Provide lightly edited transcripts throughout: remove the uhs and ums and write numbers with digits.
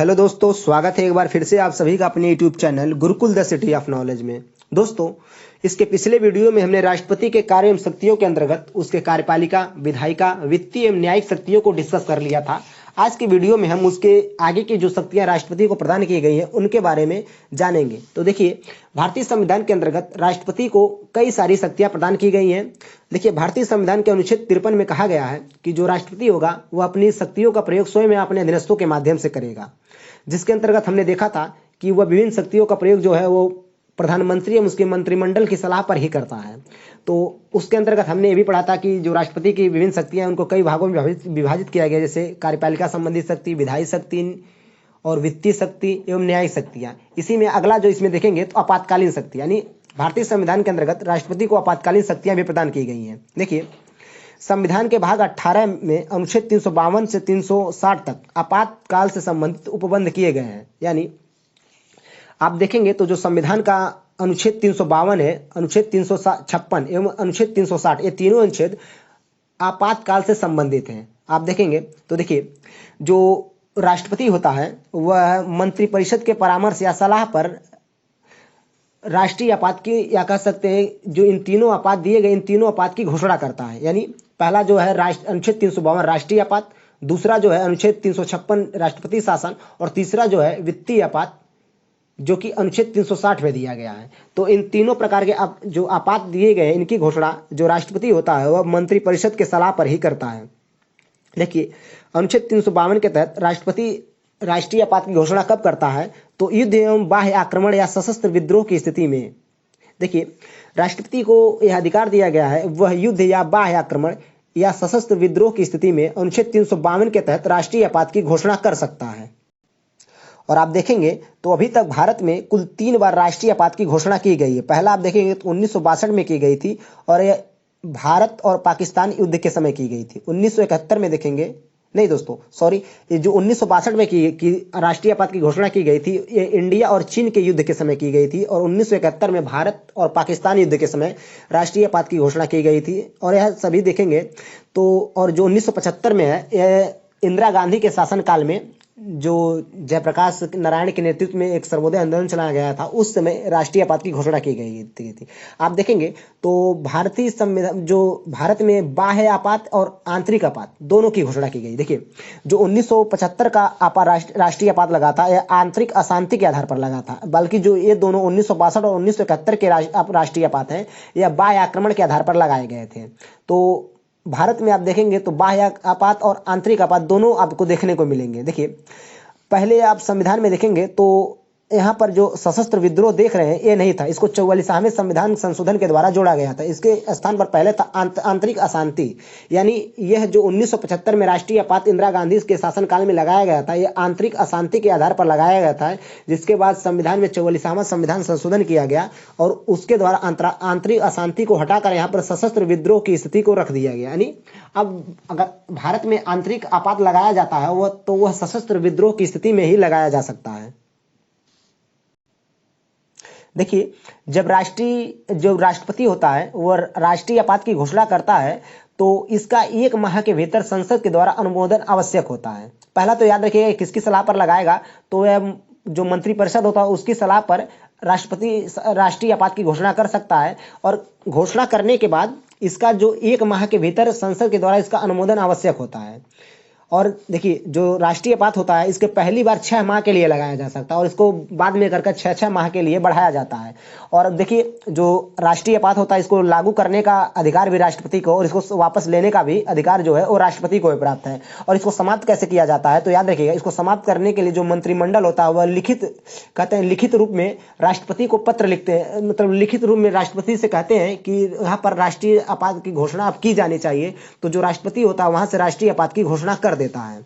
Hello दोस्तों, स्वागत है एक बार फिर से आप सभी का अपने YouTube channel Gurukul the city of knowledge में। दोस्तों, इसके पिछले वीडियो में हमने राष्ट्रपति के कार्य एवं शक्तियों के अंतर्गत उसके कार्यपालिका, विधायिका, वित्तीय एवं न्यायिक शक्तियों को डिस्कस कर लिया था। आज की वीडियो में हम उसके आगे की जो शक्तियां राष्ट्रपति को प्रदान की गई हैं उनके बारे में जानेंगे। तो देखिए, भारतीय संविधान के अंतर्गत राष्ट्रपति को कई सारी शक्तियां प्रदान की गई हैं। देखिए, भारतीय संविधान के अनुच्छेद 53 में कहा गया है कि जो राष्ट्रपति होगा वह अपनी शक्तियों का प्रयोग स्वयं या अपने अधीनस्थों के माध्यम से करेगा, जिसके अंतर्गत हमने देखा था कि वह विभिन्न शक्तियों का प्रयोग जो है वो प्रधानमंत्री एवं उसके मंत्रिमंडल की सलाह पर ही करता है। तो उसके अंतर्गत हमने ये भी पढ़ा था कि जो राष्ट्रपति की विभिन्न शक्तियां उनको कई भागों में विभाजित किया गया, जैसे कार्यपालिका संबंधी शक्ति, विधायी शक्ति और वित्तीय शक्ति एवं न्यायिक शक्तियां। इसी में अगला जो इसमें देखेंगे तो आपातकालीन शक्ति, यानी भारतीय संविधान के अंतर्गत राष्ट्रपति को आपातकालीन शक्तियां भी प्रदान की गई हैं। देखिए, संविधान के भाग 18 में अनुच्छेद 352 से 360 तक आपातकाल से संबंधित उपबंध किए गए हैं। यानी आप देखेंगे तो जो संविधान का अनुच्छेद 352 है, अनुच्छेद 356 एवं अनुच्छेद 360, ये तीनों अनुच्छेद आपातकाल से संबंधित हैं। आप देखेंगे तो देखिए, जो राष्ट्रपति होता है वह मंत्रिपरिषद के परामर्श या सलाह पर राष्ट्रीय आपात की, या कह सकते हैं जो इन तीनों आपात दिए गए, इन तीनों आपात की घोषणा करता है। यानी पहला जो है अनुच्छेद 352 राष्ट्रीय आपात, दूसरा जो है अनुच्छेद 356 राष्ट्रपति शासन, और तीसरा जो है वित्तीय आपात जो कि अनुच्छेद 360 में दिया गया है। तो इन तीनों प्रकार के जो आपात दिए गए, इनकी घोषणा जो राष्ट्रपति होता है वह मंत्रिपरिषद के सलाह पर ही करता है। देखिए, अनुच्छेद 352 के तहत राष्ट्रपति राष्ट्रीय आपात की घोषणा कब करता है? तो युद्ध एवं बाह्य आक्रमण या सशस्त्र विद्रोह की स्थिति में। देखिए, राष्ट्रपति को यह अधिकार दिया गया है, वह युद्ध या बाह्य आक्रमण या सशस्त्र विद्रोह की स्थिति में अनुच्छेद 352 के तहत राष्ट्रीय आपात की घोषणा कर सकता है। और आप देखेंगे तो अभी तक भारत में कुल 3 बार राष्ट्रीय आपात की घोषणा की गई है। पहला आप देखेंगे तो 1962 में की गई थी, और यह भारत और पाकिस्तान युद्ध के समय की गई थी। 1971 में देखेंगे, नहीं दोस्तों सॉरी, ये जो 1962 में की राष्ट्रीय आपात की घोषणा की गई थी, ये इंडिया और चीन के युद्ध के समय की गई थी, और 1971 में भारत और पाकिस्तान युद्ध के समय राष्ट्रीय आपात की घोषणा की गई थी। और यह सभी देखेंगे तो, और जो 1975 में है, यह इंदिरा गांधी के शासनकाल में जो जयप्रकाश नारायण के नेतृत्व में एक सर्वोदय आंदोलन चलाया गया था, उस समय राष्ट्रीय आपात की घोषणा की गई थी। आप देखेंगे तो भारतीय संविधान, जो भारत में बाह्य आपात और आंतरिक आपात दोनों की घोषणा की गई। देखिए, जो 1975 का राष्ट्रीय आपात लगा था, यह आंतरिक अशांति के आधार पर लगा था, बल्कि जो ये दोनों 1962 और 1971 के राष्ट्रीय आपात हैं, यह बाह्य आक्रमण के आधार पर लगाए गए थे। तो भारत में आप देखेंगे तो बाह्य आपात और आंतरिक आपात दोनों आपको देखने को मिलेंगे। देखिए, पहले आप संविधान में देखेंगे तो यहाँ पर जो सशस्त्र विद्रोह देख रहे हैं, ये नहीं था, इसको 44वें संविधान संशोधन के द्वारा जोड़ा गया था। इसके स्थान पर पहले था आंतरिक अशांति। यानी यह जो 1975 में राष्ट्रीय आपात इंदिरा गांधी के शासनकाल में लगाया गया था, यह आंतरिक अशांति के आधार पर लगाया गया था, जिसके बाद संविधान में 44वां संविधान संशोधन किया गया, और उसके द्वारा आंतरिक अशांति को हटाकर यहाँ पर सशस्त्र विद्रोह की स्थिति को रख दिया गया। यानी अब अगर भारत में आंतरिक आपात लगाया जाता है वह सशस्त्र विद्रोह की स्थिति में ही लगाया जा सकता है। देखिए, जब राष्ट्रपति होता है वह राष्ट्रीय आपात की घोषणा करता है, तो इसका 1 माह के भीतर संसद के द्वारा अनुमोदन आवश्यक होता है। पहला तो याद रखिएगा किसकी सलाह पर लगाएगा, तो यह जो मंत्रिपरिषद होता है उसकी सलाह पर राष्ट्रपति राष्ट्रीय आपात की घोषणा कर सकता है, और घोषणा करने के बाद इसका जो 1 माह के भीतर संसद के द्वारा इसका अनुमोदन आवश्यक होता है। और देखिए, जो राष्ट्रीय आपात होता है इसके पहली बार 6 माह के लिए लगाया जा सकता है, और इसको बाद में करके 6 माह के लिए बढ़ाया जाता है। और देखिए, जो राष्ट्रीय आपात होता है इसको लागू करने का अधिकार भी राष्ट्रपति को, और इसको वापस लेने का भी अधिकार जो है वो राष्ट्रपति को प्राप्त है। और इसको समाप्त कैसे किया जाता है, तो याद रखिएगा, इसको समाप्त करने के लिए जो मंत्रिमंडल होता है वह लिखित रूप में राष्ट्रपति को पत्र लिखते हैं, मतलब लिखित रूप में राष्ट्रपति से कहते हैं कि यहाँ पर राष्ट्रीय आपात की घोषणा अब की जानी चाहिए। तो जो राष्ट्रपति होता है वहां से राष्ट्रीय आपात की घोषणा कर देता है।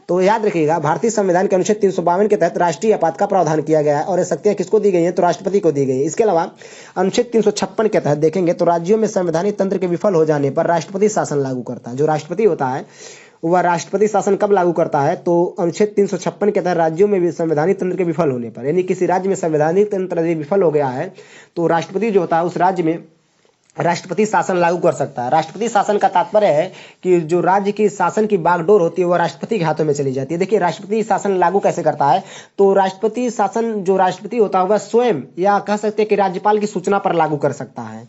तो याद रखिएगा, भारतीय संविधान के अनुच्छेद 352 के तहत राष्ट्रीय आपात का प्रावधान किया गया है, और ये शक्तियां किसको दी गई हैं, तो राष्ट्रपति को दी गई है। इसके अलावा अनुच्छेद 356 के तहत देखेंगे तो राज्यों में संवैधानिक तंत्र के विफल हो जाने पर राष्ट्रपति शासन लागू करता है। जो राष्ट्रपति होता है वह राष्ट्रपति शासन कब लागू करता है, तो अनुच्छेद 356 के तहत राज्यों में भी संवैधानिक तंत्र के विफल होने पर। यानी किसी राज्य में संवैधानिक तंत्र यदि विफल हो गया है तो राष्ट्रपति जो होता है उस राज्य में राष्ट्रपति शासन लागू कर सकता है। राष्ट्रपति शासन का तात्पर्य है कि जो राज्य की शासन की बागडोर होती है वो राष्ट्रपति के हाथों में चली जाती है। देखिए राष्ट्रपति शासन लागू कैसे करता है, तो राष्ट्रपति शासन जो राष्ट्रपति होता है वह स्वयं या कह सकते हैं कि राज्यपाल की सूचना पर लागू कर सकता है।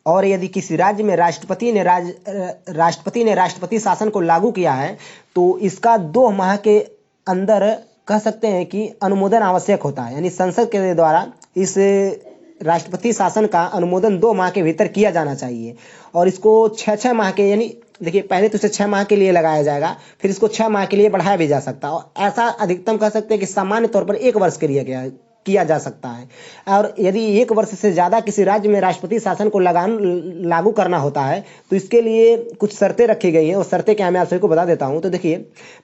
और यदि किसी राज्य में राष्ट्रपति ने राष्ट्रपति शासन को लागू किया है तो इसका 2 माह के अंदर कह सकते हैं कि अनुमोदन आवश्यक होता है, यानी संसद के द्वारा इस राष्ट्रपति शासन का अनुमोदन 2 माह के भीतर किया जाना चाहिए। और इसको 6 माह के, यानी देखिए पहले तो इसे 6 माह के लिए लगाया जाएगा, फिर इसको 6 माह के लिए बढ़ाया भी जा सकता है। और ऐसा अधिकतम कह सकते हैं कि सामान्य तौर पर 1 वर्ष के लिए किया जा सकता है। और यदि 1 वर्ष से ज़्यादा किसी राज्य में राष्ट्रपति शासन को लागू करना होता है तो इसके लिए कुछ शर्तें रखी गई हैं, और शर्तें क्या मैं आप सभी को बता देता हूँ। तो देखिए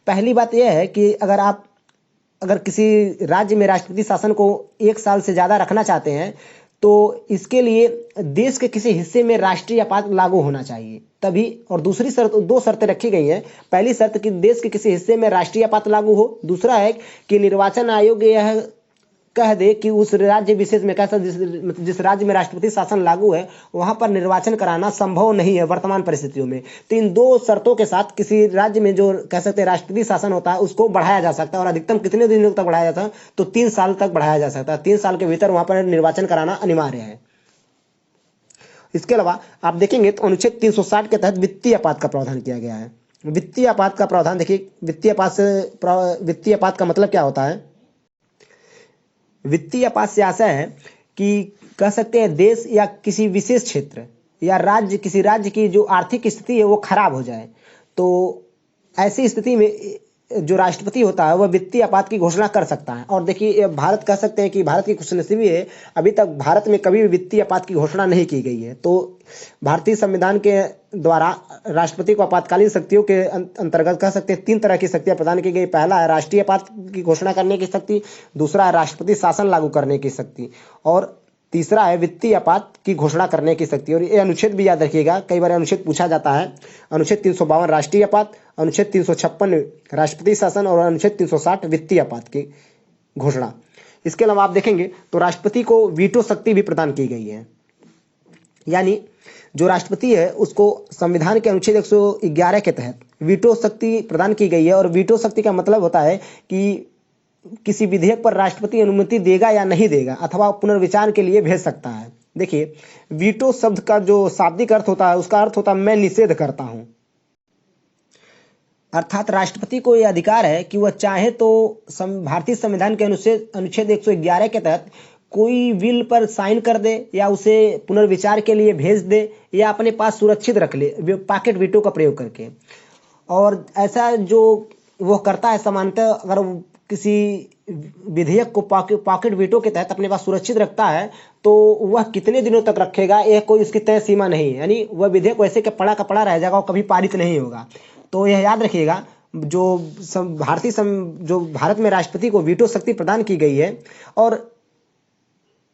पहली बात यह है कि अगर किसी राज्य में राष्ट्रपति शासन को 1 साल से ज़्यादा रखना चाहते हैं तो इसके लिए देश के किसी हिस्से में राष्ट्रीय आपात लागू होना चाहिए तभी। और दूसरी शर्त, 2 शर्तें रखी गई हैं। पहली शर्त कि देश के किसी हिस्से में राष्ट्रीय आपात लागू हो। दूसरा है कि निर्वाचन आयोग यह कह दे कि उस राज्य विशेष में कैसा जिस राज्य में राष्ट्रपति शासन लागू है वहां पर निर्वाचन कराना संभव नहीं है वर्तमान परिस्थितियों में। तो इन 2 शर्तों के साथ किसी राज्य में जो कह सकते हैं राष्ट्रपति शासन होता है उसको बढ़ाया जा सकता है। और अधिकतम कितने दिनों तक बढ़ाया जाता है, तो 3 साल तक बढ़ाया जा सकता है। 3 साल के भीतर वहां पर निर्वाचन कराना अनिवार्य है। इसके अलावा आप देखेंगे तो अनुच्छेद 360 के तहत वित्तीय आपात का प्रावधान किया गया है। वित्तीय आपात का प्रावधान देखिए, वित्तीय आपात का मतलब क्या होता है। वित्तीय आपात से आशय है कि कह सकते हैं देश या किसी विशेष क्षेत्र या किसी राज्य की जो आर्थिक स्थिति है वो खराब हो जाए, तो ऐसी स्थिति में जो राष्ट्रपति होता है वह वित्तीय आपात की घोषणा कर सकता है। और देखिए भारत कह सकते हैं कि भारत की खुशनसीबी है, अभी तक भारत में कभी भी वित्तीय आपात की घोषणा नहीं की गई है। तो भारतीय संविधान के द्वारा राष्ट्रपति को आपातकालीन शक्तियों के अंतर्गत कह सकते हैं 3 तरह की शक्तियां प्रदान की गई। पहला है राष्ट्रीय आपात की घोषणा करने की शक्ति, दूसरा है राष्ट्रपति शासन लागू करने की शक्ति, और तीसरा है वित्तीय आपात की घोषणा करने की शक्ति। और ये अनुच्छेद भी याद रखिएगा, कई बार अनुच्छेद पूछा जाता है। अनुच्छेद 352 राष्ट्रीय आपात, अनुच्छेद 356 राष्ट्रपति शासन और अनुच्छेद 360 वित्तीय आपात की घोषणा। इसके अलावा आप देखेंगे तो राष्ट्रपति को वीटो शक्ति भी प्रदान की गई है, यानी जो राष्ट्रपति है उसको संविधान के अनुच्छेद 111 के तहत वीटो शक्ति प्रदान की गई है। और वीटो शक्ति का मतलब होता है कि किसी विधेयक पर राष्ट्रपति अनुमति देगा या नहीं देगा अथवा पुनर्विचार के लिए भेज सकता है। देखिए वीटो शब्द का जो शाब्दिक अर्थ होता है उसका अर्थ होता है मैं निषेध करता हूं। अर्थात राष्ट्रपति को यह अधिकार है कि वह चाहे तो भारतीय संविधान के अनुच्छेद 111 के तहत कोई बिल पर साइन कर दे या उसे पुनर्विचार के लिए भेज दे या अपने पास सुरक्षित रख ले पॉकेट वीटो का प्रयोग करके। और ऐसा जो वो करता है सामान्यतः अगर किसी विधेयक को पॉकेट वीटो के तहत अपने पास सुरक्षित रखता है तो वह कितने दिनों तक रखेगा यह कोई उसकी तय सीमा नहीं है, यानी वह विधेयक वैसे के पड़ा का पड़ा रह जाएगा और कभी पारित नहीं होगा। तो यह याद रखिएगा, जो भारत में राष्ट्रपति को वीटो शक्ति प्रदान की गई है। और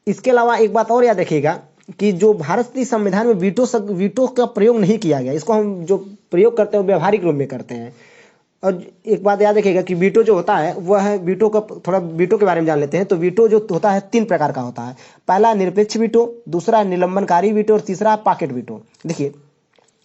इसके अलावा एक बात और याद रखिएगा कि जो भारतीय संविधान में वीटो का प्रयोग नहीं किया गया, इसको हम जो प्रयोग करते हैं व्यवहारिक रूप में करते हैं। और एक बात याद रखिएगा कि वीटो जो होता है वह है थोड़ा वीटो के बारे में जान लेते हैं। तो वीटो जो होता है 3 प्रकार का होता है। पहला निरपेक्ष वीटो, दूसरा निलंबनकारी वीटो और तीसरा पॉकेट वीटो। देखिए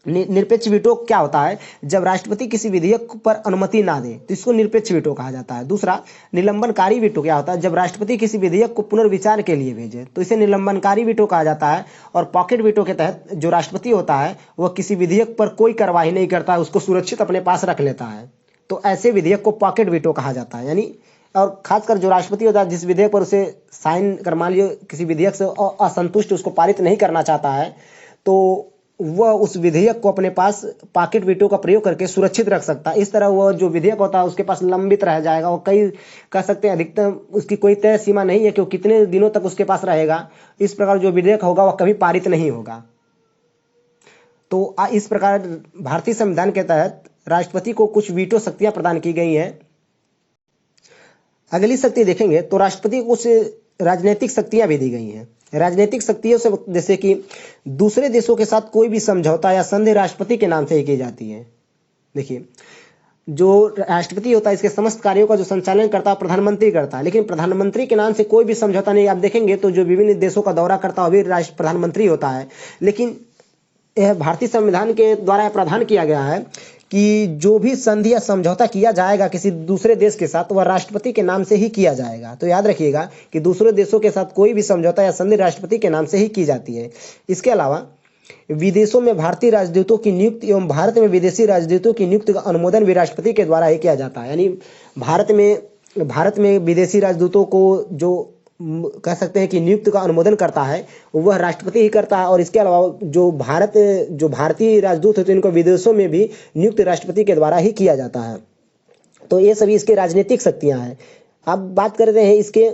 निरपेक्ष वीटो क्या होता है, जब राष्ट्रपति किसी विधेयक पर अनुमति ना दे तो इसको निरपेक्ष वीटो कहा जाता है। दूसरा निलंबनकारी वीटो क्या होता है, जब राष्ट्रपति किसी विधेयक को पुनर्विचार के लिए भेजे तो इसे निलंबनकारी वीटो कहा जाता है। और पॉकेट वीटो के तहत जो राष्ट्रपति होता है वह किसी विधेयक पर कोई कार्रवाई नहीं करता है, उसको सुरक्षित अपने पास रख लेता है। तो ऐसे विधेयक को पॉकेट वीटो कहा जाता है। यानी और खासकर जो राष्ट्रपति होता है जिस विधेयक पर उसे साइन कर, मान लीजिए किसी विधेयक से असंतुष्ट उसको पारित नहीं करना चाहता है तो वह उस विधेयक को अपने पास पॉकेट वीटो का प्रयोग करके सुरक्षित रख सकता है। इस तरह वह जो विधेयक होता है उसके पास लंबित रह जाएगा। और कई कह सकते हैं अधिकतम उसकी कोई तय सीमा नहीं है कि वो कितने दिनों तक उसके पास रहेगा। इस प्रकार जो विधेयक होगा वह कभी पारित नहीं होगा। तो इस प्रकार भारतीय संविधान के तहत राष्ट्रपति को कुछ वीटो शक्तियां प्रदान की गई हैं। अगली शक्ति देखेंगे तो राष्ट्रपति को कुछ राजनीतिक शक्तियां भी दी गई हैं। राजनीतिक शक्तियों से जैसे कि दूसरे देशों के साथ कोई भी समझौता या संधि राष्ट्रपति के नाम से ही की जाती है। देखिए जो राष्ट्रपति होता है इसके समस्त कार्यों का जो संचालन करता है प्रधानमंत्री करता है, लेकिन प्रधानमंत्री के नाम से कोई भी समझौता नहीं। आप देखेंगे तो जो विभिन्न देशों का दौरा करता है वो भी राष्ट्र प्रधानमंत्री होता है, लेकिन यह भारतीय संविधान के द्वारा प्रावधान किया गया है कि जो भी संधि या समझौता किया जाएगा किसी दूसरे देश के साथ वह राष्ट्रपति के नाम से ही किया जाएगा। तो याद रखिएगा कि दूसरे देशों के साथ कोई भी समझौता या संधि राष्ट्रपति के नाम से ही की जाती है। इसके अलावा विदेशों में भारतीय राजदूतों की नियुक्ति एवं भारत में विदेशी राजदूतों की नियुक्ति का अनुमोदन भी राष्ट्रपति के द्वारा ही किया जाता है। यानी भारत में विदेशी राजदूतों को जो कह सकते हैं कि नियुक्त का अनुमोदन करता है वह राष्ट्रपति ही करता है। और इसके अलावा जो भारतीय राजदूत होते हैं इनको विदेशों में भी नियुक्त राष्ट्रपति के द्वारा ही किया जाता है। तो ये सभी इसके राजनीतिक शक्तियां हैं। अब बात करते हैं इसके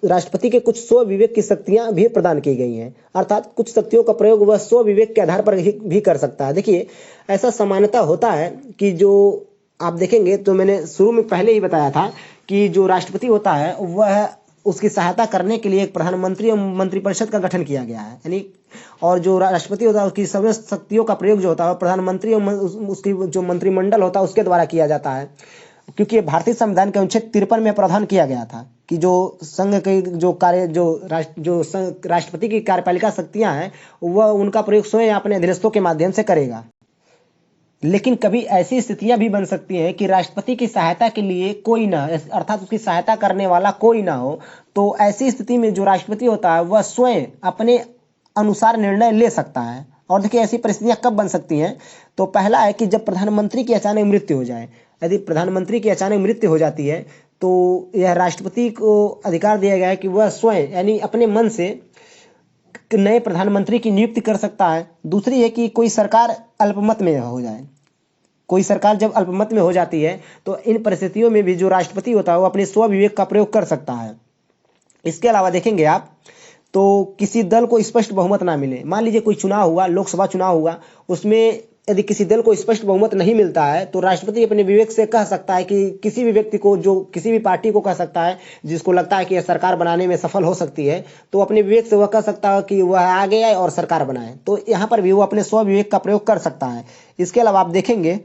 राष्ट्रपति के कुछ स्व विवेक की शक्तियां भी प्रदान की गई हैं, अर्थात कुछ शक्तियों का प्रयोग वह स्व विवेक के आधार पर भी कर सकता है। देखिए ऐसा सामान्यतः होता है कि जो आप देखेंगे तो मैंने शुरू में पहले ही बताया था कि जो राष्ट्रपति होता है वह उसकी सहायता करने के लिए एक प्रधानमंत्री और मंत्रिपरिषद का गठन किया गया है। यानी और जो राष्ट्रपति होता है उसकी सभी शक्तियों का प्रयोग जो होता है प्रधानमंत्री और उसकी जो मंत्रिमंडल होता है उसके द्वारा किया जाता है, क्योंकि भारतीय संविधान के अनुच्छेद 53 में प्रावधान किया गया था कि जो संघ के जो राष्ट्रपति की कार्यपालिका शक्तियां हैं वह उनका प्रयोग स्वयं अपने अधीनस्थों के माध्यम से करेगा। लेकिन कभी ऐसी स्थितियां भी बन सकती हैं कि राष्ट्रपति की सहायता के लिए कोई ना, अर्थात उसकी सहायता करने वाला कोई ना हो। तो ऐसी स्थिति में जो राष्ट्रपति होता है वह स्वयं अपने अनुसार निर्णय ले सकता है। और देखिए ऐसी परिस्थितियां कब बन सकती हैं, तो पहला है कि जब प्रधानमंत्री की अचानक मृत्यु हो जाए। यदि प्रधानमंत्री की अचानक मृत्यु हो जाती है तो यह राष्ट्रपति को अधिकार दिया गया है कि वह स्वयं यानी अपने मन से नए प्रधानमंत्री की नियुक्ति कर सकता है। दूसरी है कि कोई सरकार अल्पमत में हो जाए। कोई सरकार जब अल्पमत में हो जाती है तो इन परिस्थितियों में भी जो राष्ट्रपति होता है वो अपने स्व विवेक का प्रयोग कर सकता है। इसके अलावा देखेंगे आप तो किसी दल को स्पष्ट बहुमत ना मिले, मान लीजिए कोई चुनाव हुआ, लोकसभा चुनाव हुआ, उसमें यदि किसी दल को स्पष्ट बहुमत नहीं मिलता है तो राष्ट्रपति अपने विवेक से कह सकता है कि किसी भी व्यक्ति को, जो किसी भी पार्टी को कह सकता है जिसको लगता है कि यह सरकार बनाने में सफल हो सकती है, तो अपने विवेक से वह कह सकता है कि वह आगे आए और सरकार बनाए। तो यहाँ पर भी वो अपने स्व विवेक का प्रयोग कर सकता है। इसके अलावा आप देखेंगे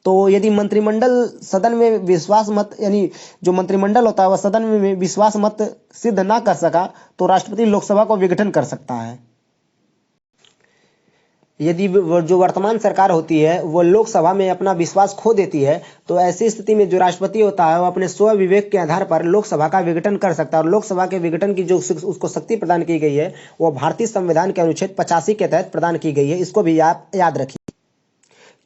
तो यदि मंत्रिमंडल सदन में विश्वास मत, यानी जो मंत्रिमंडल होता है वह सदन में विश्वास मत सिद्ध ना कर सका तो राष्ट्रपति लोकसभा को विघटन कर सकता है। यदि जो वर्तमान सरकार होती है वो लोकसभा में अपना विश्वास खो देती है तो ऐसी स्थिति में जो राष्ट्रपति होता है वो अपने स्व विवेक के आधार पर लोकसभा का विघटन कर सकता है। और लोकसभा के विघटन की जो उसको शक्ति प्रदान की गई है वो भारतीय संविधान के अनुच्छेद 85 के तहत प्रदान की गई है। इसको भी आप याद रखिए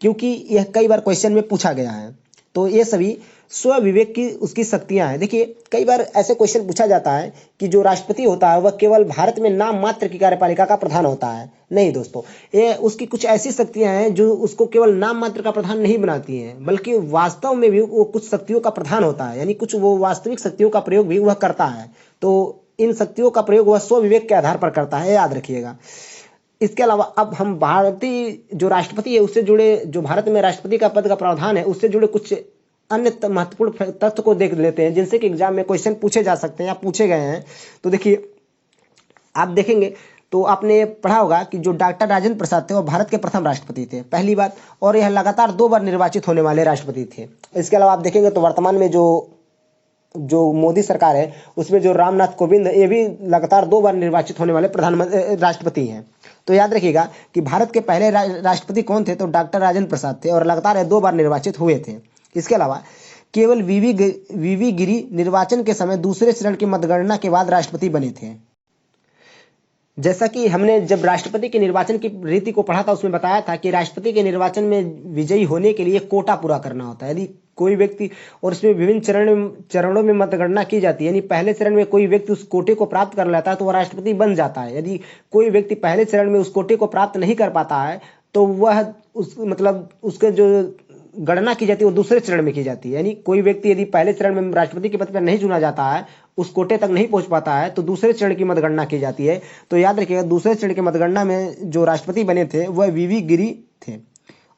क्योंकि यह कई बार क्वेश्चन में पूछा गया है। तो ये सभी स्व विवेक की उसकी शक्तियां हैं। देखिए कई बार ऐसे क्वेश्चन पूछा जाता है कि जो राष्ट्रपति होता है वह केवल भारत में नाम मात्र की कार्यपालिका का प्रधान होता है। नहीं दोस्तों, ये उसकी कुछ ऐसी शक्तियां हैं जो उसको केवल नाम मात्र का प्रधान नहीं बनाती हैं, बल्कि वास्तव में भी वो कुछ शक्तियों का प्रधान होता है, यानी कुछ वो वास्तविक शक्तियों का प्रयोग भी वह करता है। तो इन शक्तियों का प्रयोग वह स्व विवेक के आधार पर करता है, याद रखिएगा। इसके अलावा अब हम भारतीय जो राष्ट्रपति है उससे जुड़े, जो भारत में राष्ट्रपति का पद का प्रावधान है उससे जुड़े कुछ अन्य महत्वपूर्ण तथ्य को देख लेते हैं जिनसे कि एग्जाम में क्वेश्चन पूछे जा सकते हैं या पूछे गए हैं। तो देखिए आप देखेंगे तो आपने पढ़ा होगा कि जो डॉक्टर राजेंद्र प्रसाद थे वो भारत के प्रथम राष्ट्रपति थे, पहली बात, और यह लगातार 2 बार निर्वाचित होने वाले राष्ट्रपति थे। इसके अलावा आप देखेंगे तो वर्तमान में जो मोदी सरकार है उसमें जो रामनाथ कोविंद ये भी लगातार 2 बार निर्वाचित होने वाले प्रधानमंत्री राष्ट्रपति हैं। तो याद रखिएगा कि भारत के पहले राष्ट्रपति कौन थे, तो डॉक्टर राजेंद्र प्रसाद थे और लगातार 2 बार निर्वाचित हुए थे। इसके अलावा केवल वीवी गिरी निर्वाचन के समय दूसरे चरण की मतगणना के बाद राष्ट्रपति बने थे। जैसा कि हमने जब राष्ट्रपति के निर्वाचन की रीति को पढ़ा था उसमें बताया था कि राष्ट्रपति के निर्वाचन में विजयी होने के लिए कोटा पूरा करना होता है। यदि कोई व्यक्ति, और इसमें विभिन्न चरणों में मतगणना की जाती है, यानी पहले चरण में कोई व्यक्ति उस कोटे को प्राप्त कर लेता है तो वह राष्ट्रपति बन जाता है। यदि कोई व्यक्ति पहले चरण में उस कोटे को प्राप्त नहीं कर पाता है तो वह उसके जो गणना की जाती है वो दूसरे चरण में की जाती है। यानी कोई व्यक्ति यदि पहले चरण में राष्ट्रपति के पद पर नहीं चुना जाता है, उस कोटे तक नहीं पहुंच पाता है, तो दूसरे चरण की मतगणना की जाती है। तो याद रखिएगा दूसरे चरण की मतगणना में जो राष्ट्रपति बने थे वह वीवी गिरी थे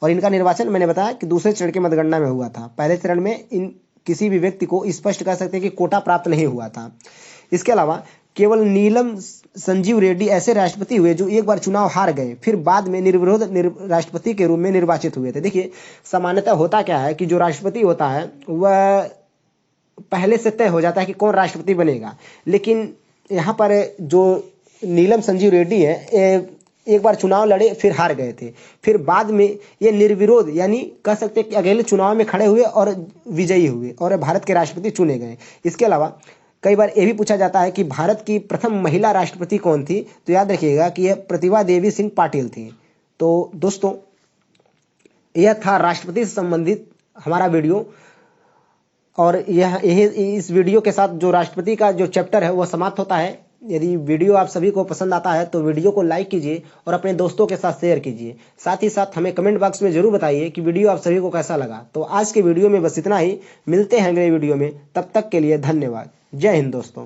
और इनका निर्वाचन मैंने बताया कि दूसरे चरण की मतगणना में हुआ था। पहले चरण में इन किसी भी व्यक्ति को स्पष्ट कर सकते हैं कि कोटा प्राप्त नहीं हुआ था। इसके अलावा केवल नीलम संजीव रेड्डी ऐसे राष्ट्रपति हुए जो एक बार चुनाव हार गए, फिर बाद में निर्विरोध राष्ट्रपति के रूप में निर्वाचित हुए थे। देखिए, सामान्यतः होता क्या है कि जो राष्ट्रपति होता है वह पहले से तय हो जाता है कि कौन राष्ट्रपति बनेगा, लेकिन यहाँ पर जो नीलम संजीव रेड्डी है, एक बार चुनाव लड़े फिर हार गए थे, फिर बाद में ये निर्विरोध यानी कह सकते हैं कि अकेले चुनाव में खड़े हुए और विजयी हुए और भारत के राष्ट्रपति चुने गए। इसके अलावा कई बार ये भी पूछा जाता है कि भारत की प्रथम महिला राष्ट्रपति कौन थी, तो याद रखिएगा कि यह प्रतिभा देवी सिंह पाटिल थी। तो दोस्तों, यह था राष्ट्रपति से संबंधित हमारा वीडियो, और इस वीडियो के साथ जो राष्ट्रपति का जो चैप्टर है वह समाप्त होता है। यदि वीडियो आप सभी को पसंद आता है तो वीडियो को लाइक कीजिए और अपने दोस्तों के साथ शेयर कीजिए। साथ ही साथ हमें कमेंट बॉक्स में जरूर बताइए कि वीडियो आप सभी को कैसा लगा। तो आज के वीडियो में बस इतना ही, मिलते हैं अगले वीडियो में, तब तक के लिए धन्यवाद। जय हिंद दोस्तों।